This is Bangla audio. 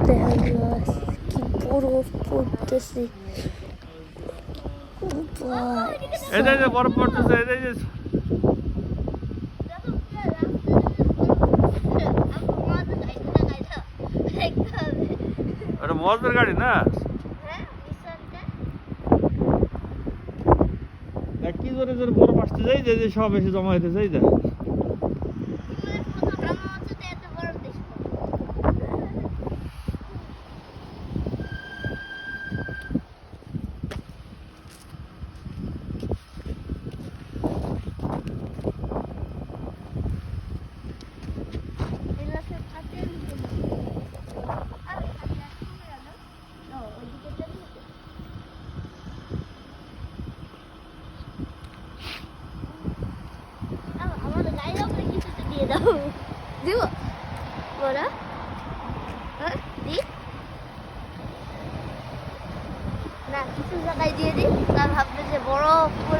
দেখা যায় কি বরফ পড়তেছে। এই যে বরফ পড়তেছে, এই যে ওটা মজদের গাড়ি না, কি জোরে জোরে বরফ আসতে যাই, যে সব এসে জমা হইতে যাই যা। দিব বড়া দি না, কিছু জায়গায় দিয়ে দিই, তার ভাববে যে বরফ পড়েছে।